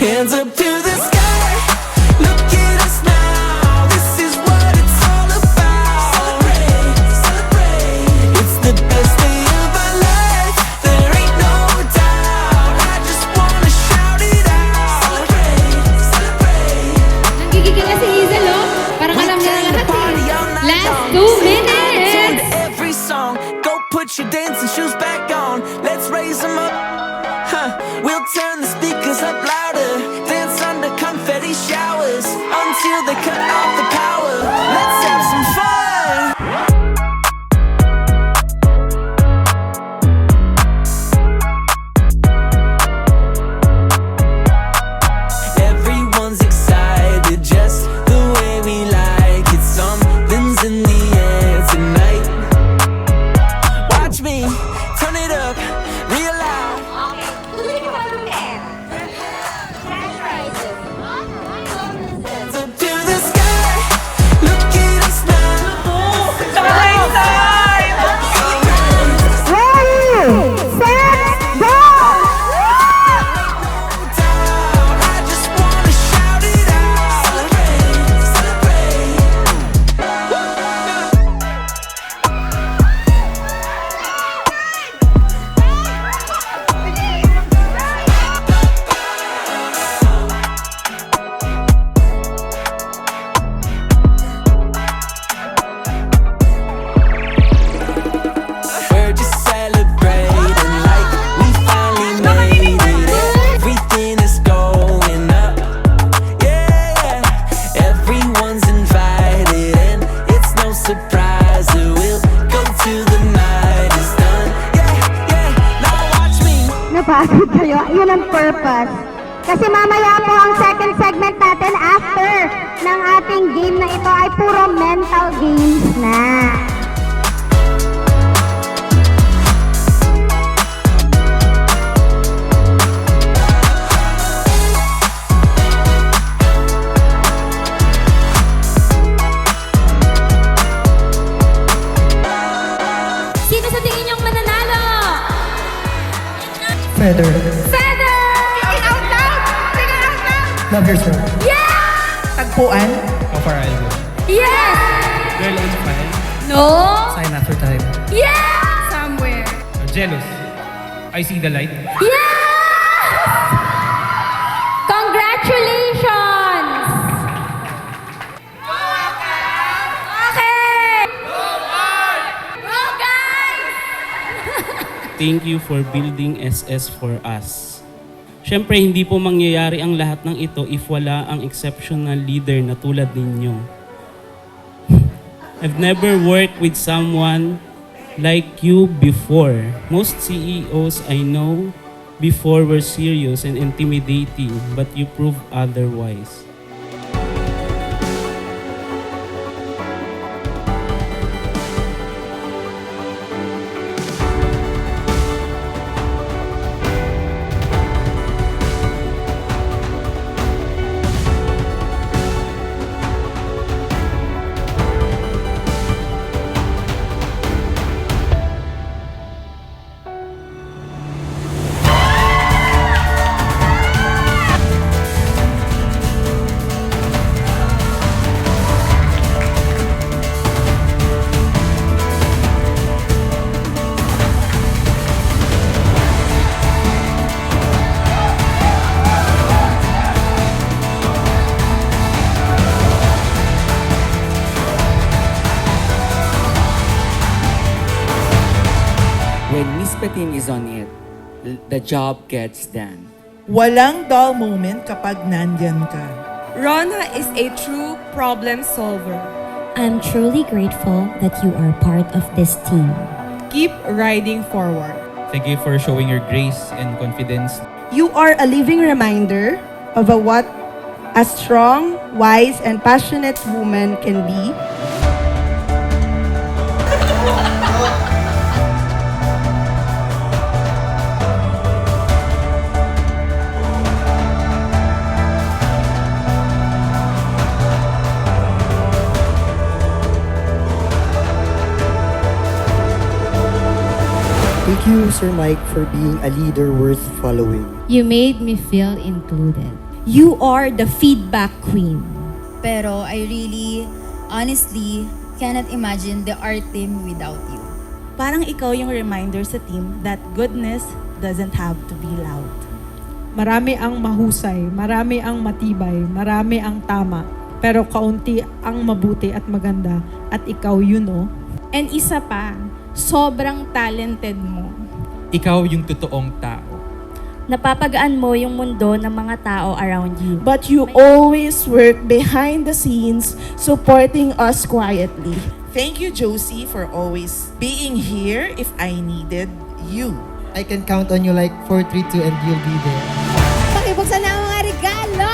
Hands up to the sky, look at us now. This is what it's all about. Celebrate, celebrate. It's the best day of our life, there ain't no doubt. I just wanna shout it out. Celebrate, celebrate. Nagigigil na si Hazel, oh. Parang alam niya na lahat eh. Last 2 minutes! Every song, go put your dancing shoes back on. Let's raise them up. We'll turn the speakers up louder. Dance under confetti showers until they cut off the power. Let's have some fun. Everyone's excited just the way we like it. Something's in the air tonight. Watch me turn it up real loud. Up to the sky, look at us now. I just wanna shout it out. Celebrate, celebrate. We're just celebrating like we finally made it. Everything is going up. Yeah, everyone's invited and it's no surprise that we'll go till the night is done. Yeah, now watch me. Napagod kayo, yun ang purpose. Kasi mamaya po ang second segment natin after ng ating game na ito ay puro mental games na. Sino sa tingin niyong mananalo? Feather. Feather! Speak out loud! Speak out loud! Love yourself. Yeah! Tagpuan. How far I'll go. Yes! Girl on fire. No! Sign after time. Yeah! Somewhere. Jealous. I see the light. Yes! Congratulations! Okay! Go guys! Thank you for building SS for us. Siyempre, hindi po mangyayari ang lahat ng ito if wala ang exceptional leader na tulad ninyo. I've never worked with someone like you before. Most CEOs I know before were serious and intimidating, but you prove otherwise. When Miss Patin is on it, the job gets done. Walang dull moment kapag nandyan ka. Rona is a true problem solver. I'm truly grateful that you are part of this team. Keep riding forward. Thank you for showing your grace and confidence. You are a living reminder of what a strong, wise, and passionate woman can be. Thank you, Sir Mike, for being a leader worth following. You made me feel included. You are the feedback queen. Pero I really, honestly, cannot imagine the art team without you. Parang ikaw yung reminder sa team that goodness doesn't have to be loud. Marami ang mahusay, marami ang matibay, marami ang tama, pero kaunti ang mabuti at maganda, at ikaw yun, oh. And isa pa, sobrang talented mo. Ikaw yung totoong tao. Napapagaan mo yung mundo ng mga tao around you. But you always work behind the scenes, supporting us quietly. Thank you, Josie, for always being here if I needed you. I can count on you like 432 and you'll be there. Pakibuksan na ang mga regalo!